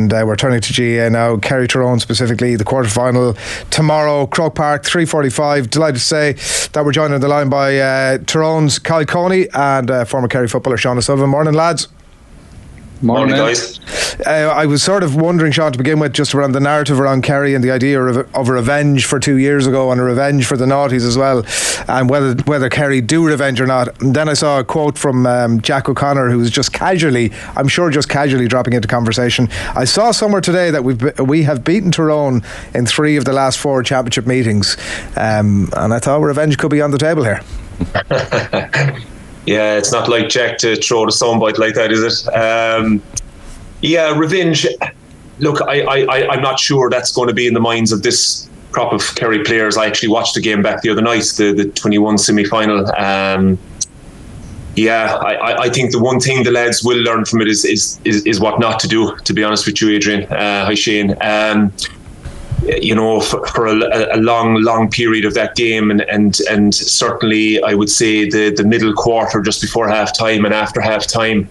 And we're turning to GAA now. Kerry Tyrone specifically, the quarter-final tomorrow, Croke Park, 3:45. Delighted to say that we're joined on the line by Tyrone's Kyle Coney and former Kerry footballer Seán O'Sullivan. Morning, lads. Morning, guys. I was sort of wondering, Seán, to begin with, just around the narrative around Kerry and the idea of a revenge for 2 years ago and a revenge for the noughties as well, and whether Kerry do revenge or not. And then I saw a quote from Jack O'Connor, who was just casually dropping into conversation. I saw somewhere today that we have beaten Tyrone in 3 of the last 4 championship meetings, and I thought revenge could be on the table here. Yeah, it's not like Jack to throw the soundbite like that, is it? Yeah, revenge. Look, I'm not sure that's going to be in the minds of this crop of Kerry players. I actually watched the game back the other night, the 21 semi-final. Yeah, I think the one thing the lads will learn from it is what not to do, to be honest with you, Adrian. Hi, Shane. You know, for a long period of that game, and certainly I would say the middle quarter just before half time and after half time,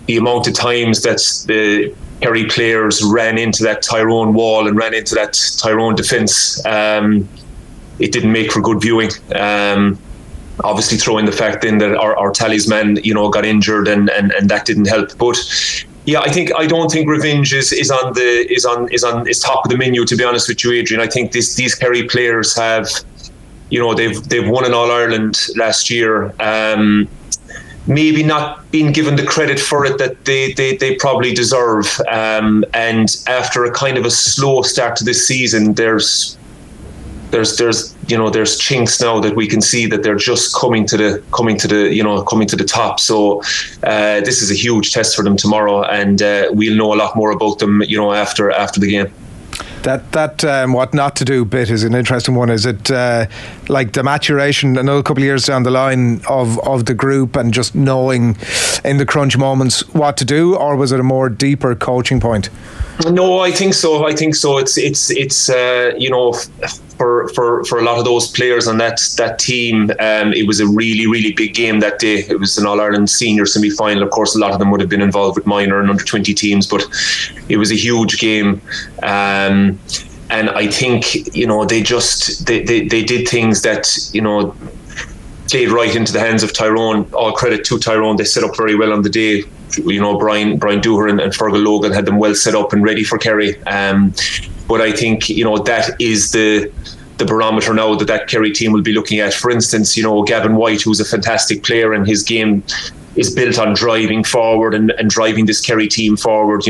the amount of times that the Kerry players ran into that Tyrone wall and ran into that Tyrone defence, it didn't make for good viewing. Obviously, throw in the fact then that our talisman, got injured and that didn't help, but. Yeah, I don't think revenge is top of the menu, to be honest with you, Adrian. I think these Kerry players have, they've won an All-Ireland last year. Maybe not been given the credit for it that they probably deserve. And after a kind of a slow start to this season, there's chinks now that we can see that they're just coming to the top. So this is a huge test for them tomorrow, and we'll know a lot more about them, after the game. That what not to do bit is an interesting one. Is it like the maturation another couple of years down the line of the group and just knowing in the crunch moments what to do, or was it a more deeper coaching point? No, I think so. It's for a lot of those players on that team, it was a really big game that day. It was an All-Ireland senior semi-final. Of course, a lot of them would have been involved with minor and under 20 teams, but it was a huge game. And I think they did things that played right into the hands of Tyrone. All credit to Tyrone. They set up very well on the day. Brian Dooher and Fergal Logan had them well set up and ready for Kerry. But I think that is the barometer now that Kerry team will be looking at. For instance, Gavin White, who's a fantastic player, and his game is built on driving forward and driving this Kerry team forward.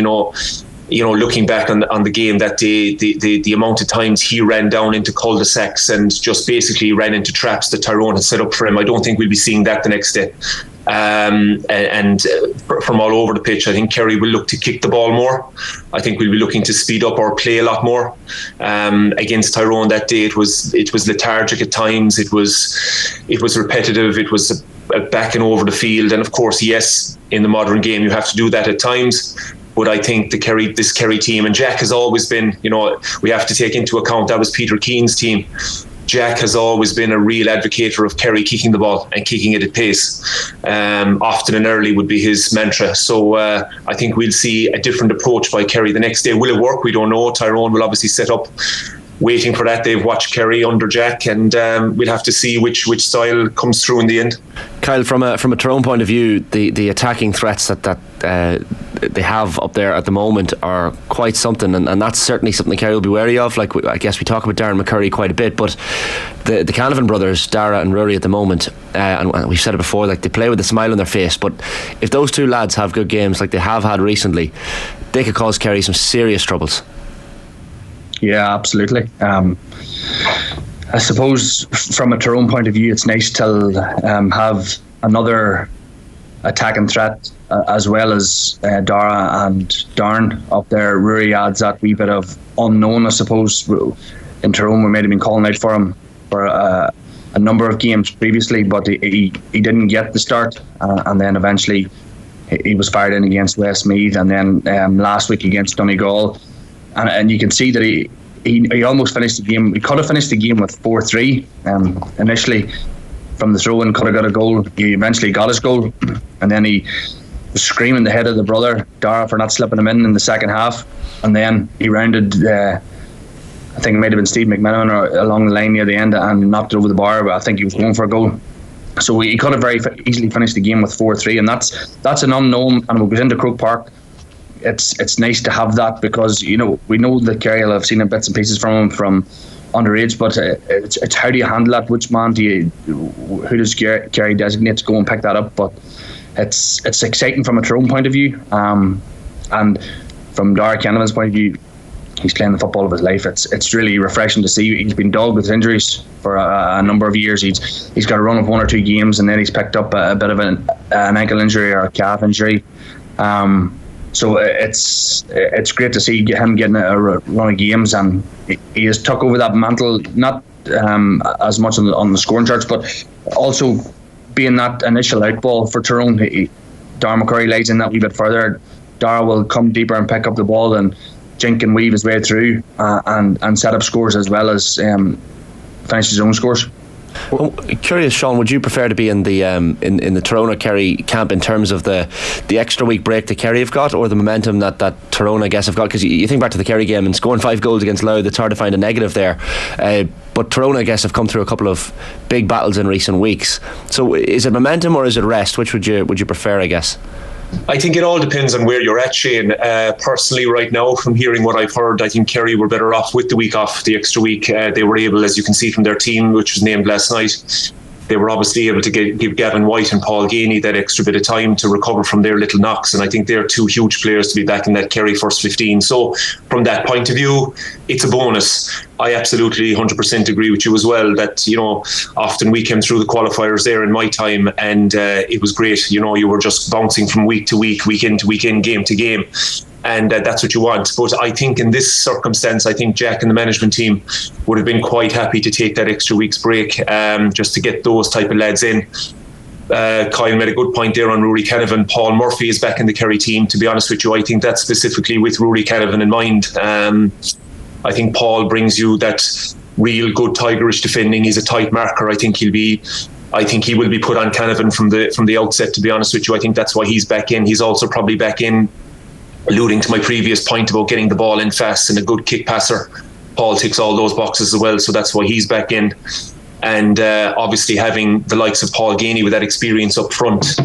Looking back on the game that day, the amount of times he ran down into cul-de-sacs and just basically ran into traps that Tyrone had set up for him, I don't think we'll be seeing that the next day. And from all over the pitch, I think Kerry will look to kick the ball more. I think we'll be looking to speed up our play a lot more. Against Tyrone that day, it was lethargic at times. It was repetitive. It was backing over the field. And of course, yes, in the modern game, you have to do that at times. But I think this Kerry team, and Jack has always been, we have to take into account that was Peter Keane's team. Jack has always been a real advocate of Kerry kicking the ball and kicking it at pace. Often and early would be his mantra. So I think we'll see a different approach by Kerry the next day. Will it work? We don't know. Tyrone will obviously set up waiting for that. They've watched Kerry under Jack, and we'll have to see which style comes through in the end. Kyle, from a Tyrone point of view, the attacking threats that they have up there at the moment are quite something, and that's certainly something Kerry will be wary of. Like, I guess we talk about Darren McCurry quite a bit, but the Canavan brothers, Dara and Rory, at the moment, and we've said it before, like, they play with a smile on their face, but if those two lads have good games like they have had recently, they could cause Kerry some serious troubles. Yeah, absolutely. I suppose from a Tyrone point of view, it's nice to have another attacking threat as well as Dara and Darren up there. Rory adds that wee bit of unknown, I suppose. In Tyrone, we might have been calling out for him for a number of games previously, but he didn't get the start, and then eventually he was fired in against Westmeath, and then last week against Donegal. And you can see that he almost finished the game. He could have finished the game with 4-3 initially from the throw-in, could have got a goal. He eventually got his goal, and then he screaming the head of the brother Dara for not slipping him in the second half, and then he rounded I think it might have been Steve McMenamin or along the line near the end and knocked it over the bar, but I think he was going for a goal. So he could have very easily finished the game with 4-3, and that's an unknown. And when we get into Croke Park, it's nice to have that, because we know that Kerry will have seen bits and pieces from him from underage, but it's how do you handle that? Which man who does Kerry designate to go and pick that up? But it's exciting from a Tyrone point of view, and from Dara Kennevan's point of view, he's playing the football of his life. It's really refreshing to see. He's been dogged with injuries for a number of years. He's got a run of 1 or 2 games, and then he's picked up a bit of an ankle injury or a calf injury. So it's great to see him getting a run of games, and he has took over that mantle, not as much on the scoring charts, but also being that initial outball for Tyrone. Dara McCurry lays in that wee bit further. Dara will come deeper and pick up the ball and jink and weave his way through and set up scores as well as finish his own scores. Well, curious, Sean, would you prefer to be in the in the Tyrone or Kerry camp in terms of the extra week break that Kerry have got, or the momentum that Tyrone, I guess, have got? Because you think back to the Kerry game and scoring 5 goals against Louth, it's hard to find a negative there. But Tyrone, I guess, have come through a couple of big battles in recent weeks. So is it momentum or is it rest? Which would you prefer, I guess? I think it all depends on where you're at, Shane. Personally, right now, from hearing what I've heard, I think Kerry were better off with the week off, the extra week. They were able, as you can see from their team, which was named last night, they were obviously able to give Gavin White and Paul Ganey that extra bit of time to recover from their little knocks, and I think they're 2 huge players to be back in that Kerry first 15. So from that point of view, it's a bonus. I absolutely 100% agree with you as well that, often we came through the qualifiers there in my time, and it was great. You were just bouncing from week to week, weekend to weekend, game to game. And that's what you want. But I think in this circumstance, I think Jack and the management team would have been quite happy to take that extra week's break just to get those type of lads in. Kyle made a good point there on Rory Canavan. Paul Murphy is back in the Kerry team. To be honest with you, I think that's specifically with Rory Canavan in mind. I think Paul brings you that real good Tigerish defending. He's a tight marker. I think he will be put on Canavan from the outset, to be honest with you. I think that's why he's back in. He's also probably back in, alluding to my previous point about getting the ball in fast and a good kick passer. Paul ticks all those boxes as well, so that's why he's back in. And obviously having the likes of Paul Ganey with that experience up front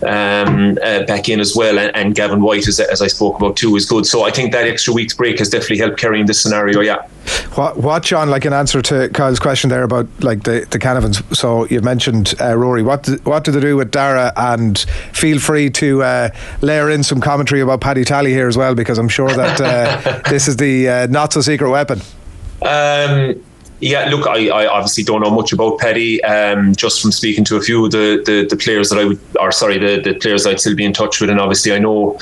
back in as well, and Gavin White, as I spoke about too, is good. So I think that extra week's break has definitely helped Kerry in this scenario, yeah. What John, like in answer to Kyle's question there about like the Canavans, so you've mentioned Rory, what do they do with Dara? And feel free to layer in some commentary about Paddy Tally here as well, because I'm sure that this is the not so secret weapon. Yeah, look, I obviously don't know much about Paddy, just from speaking to a few of the players that the players I'd still be in touch with, and obviously I know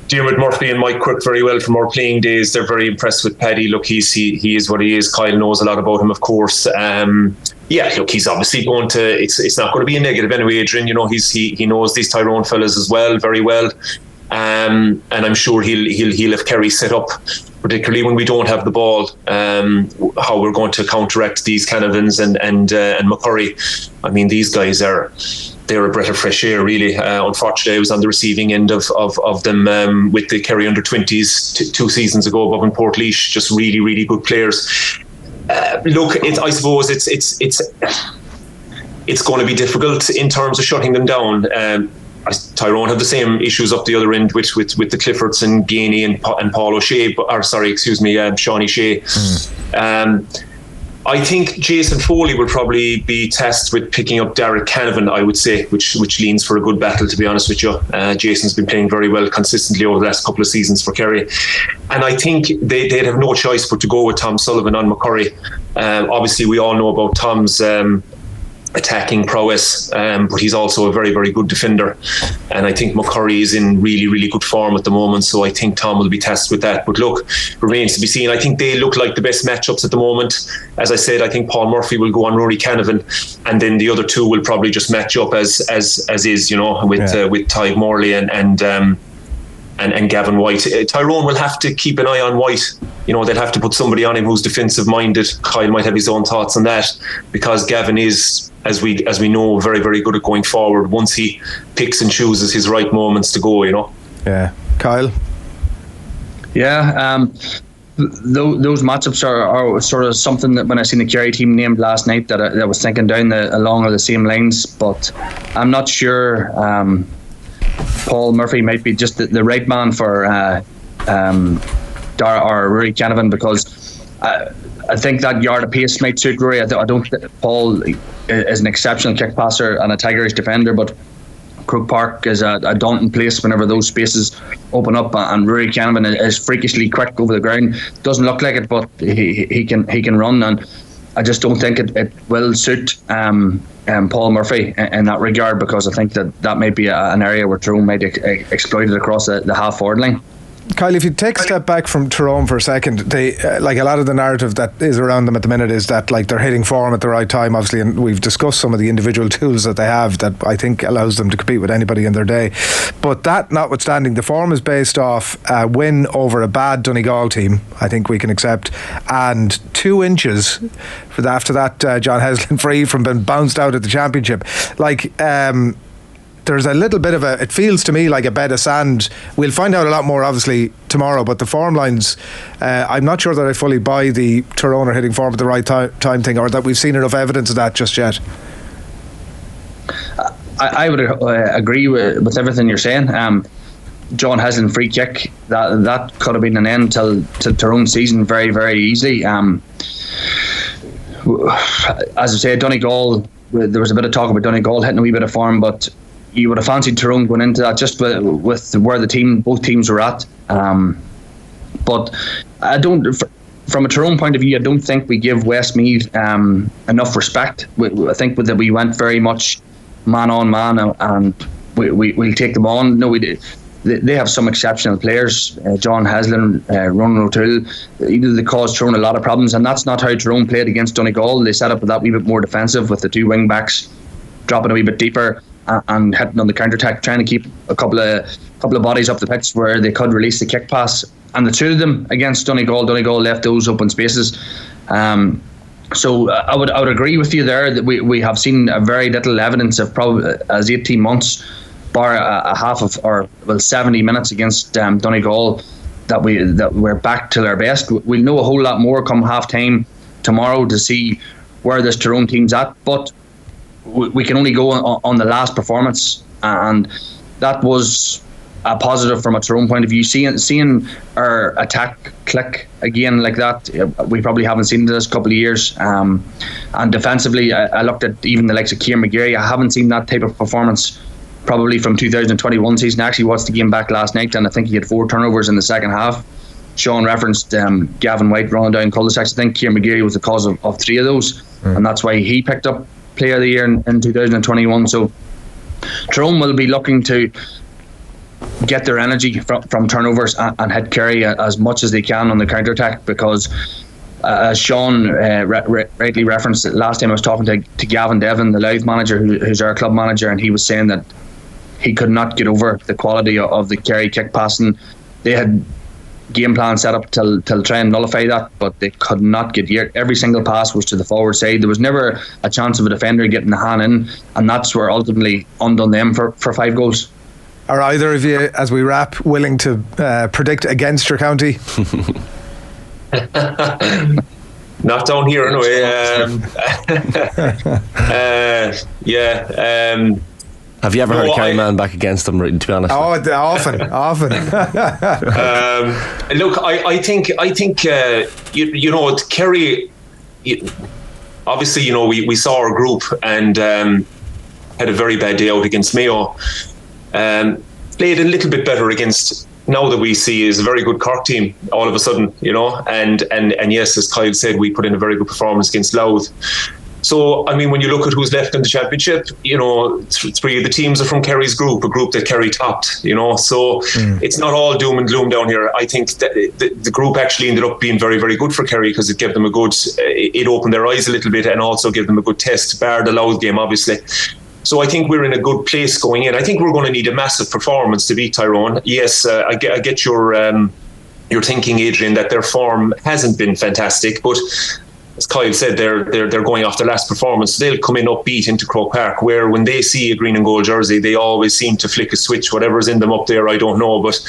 Diarmuid Murphy and Mike Quirk very well from our playing days. They're very impressed with Paddy. Look, he is what he is. Kyle knows a lot about him, of course. Yeah, look, he's obviously going to. It's not going to be a negative anyway, Adrian. He knows these Tyrone fellas as well, very well. And I'm sure he'll have Kerry set up, particularly when we don't have the ball, how we're going to counteract these Canavans and McCurry. I mean, these guys they're a breath of fresh air, really. Unfortunately, I was on the receiving end of them with the Kerry under-20s 2 seasons ago above in Portlaoise. Just really, really good players. Look, I suppose it's going to be difficult in terms of shutting them down. Tyrone have the same issues up the other end with the Cliffords and Ganey and Paul O'Shea, Sean O'Shea. I think Jason Foley will probably be tasked with picking up Derek Canavan, I would say, which leans for a good battle, to be honest with you. Jason's been playing very well consistently over the last couple of seasons for Kerry, and I think they'd have no choice but to go with Tom Sullivan on McCurry. Obviously, we all know about Tom's attacking prowess, but he's also a very, very good defender, and I think McCurry is in really, really good form at the moment, so I think Tom will be tasked with that. But look, remains to be seen. I think they look like the best matchups at the moment. As I said, I think Paul Murphy will go on Rory Canavan, and then the other two will probably just match up as is, with Ty Morley and Gavin White. Tyrone will have to keep an eye on White. They'll have to put somebody on him who's defensive minded. Kyle might have his own thoughts on that, because Gavin is as we know, very, very good at going forward once he picks and chooses his right moments to go, you know. Yeah. Kyle? Yeah, those matchups are sort of something that when I seen the Kerry team named last night that I was thinking along the same lines, but I'm not sure. Paul Murphy might be just the right man for Dara or Rory Canavan, because I think that yard of pace might suit Rory. I don't think Paul is an exceptional kick passer and a Tigerish defender, but Croke Park is a daunting place whenever those spaces open up, and Rory Canavan is freakishly quick over the ground. Doesn't look like it, but he can run, and I just don't think it will suit Paul Murphy in that regard, because I think that might be an area where Tyrone might exploit it across the half forward line. Kyle, if you take a step back from Tyrone for a second, they like a lot of the narrative that is around them at the minute is that like they're hitting form at the right time, obviously, and we've discussed some of the individual tools that they have that I think allows them to compete with anybody in their day. But that notwithstanding, the form is based off a win over a bad Donegal team, I think we can accept, and 2 inches after that John Heslin free from being bounced out at the championship. There's a little bit of it feels to me like a bed of sand. We'll find out a lot more obviously tomorrow, but the form lines, I'm not sure that I fully buy the Tyrone are hitting form at the right time thing, or that we've seen enough evidence of that just yet. I would agree with everything you're saying. John Heslin free kick, that could have been an end to Tyrone's season very, very easily. As I say, Donegal, there was a bit of talk about Donegal hitting a wee bit of form, but you would have fancied Tyrone going into that just with where both teams were at. But I don't, from a Tyrone point of view, I don't think we give Westmeath enough respect. I think that we went very much man on man, and we'll take them on. No, we did. They have some exceptional players, John Heslin, Ronan O'Toole. They caused Tyrone a lot of problems, and that's not how Tyrone played against Donegal. They set up that wee bit more defensive with the 2 wing backs dropping a wee bit deeper and hitting on the counter attack, trying to keep a couple of bodies up the pitch where they could release the kick pass. And the 2 of them against Donegal left those open spaces. So I would agree with you there that we have seen a very little evidence of probably as 18 months, bar a half of 70 minutes against Donegal, that we're back to our best. We'll know a whole lot more come half time tomorrow to see where this Tyrone team's at, but we can only go on the last performance, and that was a positive from a Tyrone point of view. Seeing our attack click again like that, we probably haven't seen it this couple of years. And defensively, I looked at even the likes of Kieran McGarry. I haven't seen that type of performance probably from 2021 season. I actually watched the game back last night, and I think he had 4 turnovers in the second half. Sean referenced Gavin White running down cul-de-sacs. I think Kieran McGarry was the cause of 3 of those, and that's why he picked up Player of the Year in 2021. So Tyrone will be looking to get their energy from turnovers and hit Kerry as much as they can on the counter attack, because as Sean rightly referenced, last time I was talking to Gavin Devlin, the Louth manager, who's our club manager, and he was saying that he could not get over the quality of the Kerry kick passing. They had game plan set up to try and nullify that, but they could not get here. Every single pass was to the forward side. There was never a chance of a defender getting the hand in, and that's where ultimately undone them for 5 goals. Are either of you, as we wrap, willing to predict against your county? Not down here anyway. Have you ever heard a Kerry man back against them, to be honest? Oh, often. Look, I think Kerry, obviously, we saw our group and had a very bad day out against Mayo. Played a little bit better against, now that we see is a very good Cork team all of a sudden, and yes, as Kyle said, we put in a very good performance against Louth. So, I mean, when you look at who's left in the championship, 3 of the teams are from Kerry's group, a group that Kerry topped, so it's not all doom and gloom down here. I think that the group actually ended up being very, very good for Kerry, because it gave them it opened their eyes a little bit and also gave them a good test, bar the Louth game, obviously. So I think we're in a good place going in. I think we're going to need a massive performance to beat Tyrone. Yes, I get your thinking, Adrian, that their form hasn't been fantastic, but as Kyle said, they're going off their last performance. They'll come in upbeat into Croke Park, where when they see a green and gold jersey, they always seem to flick a switch. Whatever's in them up there, I don't know, but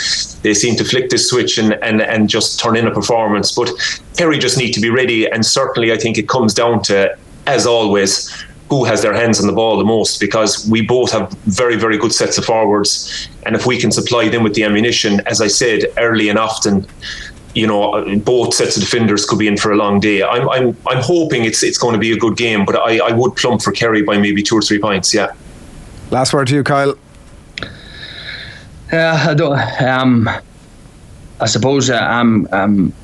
they seem to flick this switch and just turn in a performance. But Kerry just need to be ready, and certainly I think it comes down to, as always, who has their hands on the ball the most, because we both have very, very good sets of forwards, and if we can supply them with the ammunition, as I said, early and often, both sets of defenders could be in for a long day. I'm hoping it's going to be a good game, but I would plump for Kerry by maybe 2 or 3 points. Yeah. Last word to you, Kyle. I suppose I'm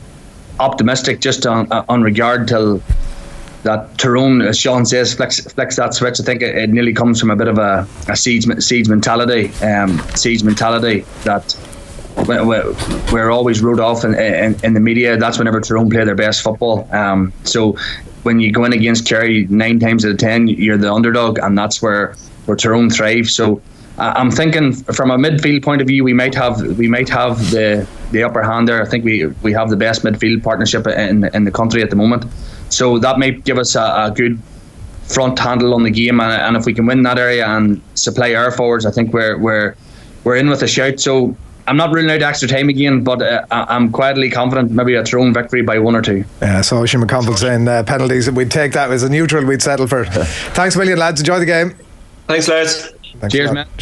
optimistic just on regard till that Tyrone, as Sean says, flicks that switch. I think it nearly comes from a bit of a siege mentality. Siege mentality that we're always wrote off in the media. That's whenever Tyrone play their best football. So when you go in against Kerry 9 times out of 10, you're the underdog, and that's where Tyrone thrive. So I'm thinking from a midfield point of view, we might have the upper hand there. I think we have the best midfield partnership in the country at the moment. So that might give us a good front handle on the game, and if we can win that area and supply our forwards, I think we're in with a shout. So I'm not ruling out extra time again, but I'm quietly confident maybe a Tyrone victory by 1 or 2. Yeah, so Oisin McConville saying penalties, we'd take that as a neutral, we'd settle for. Thanks a million, lads. Enjoy the game. Thanks, lads. Cheers, man.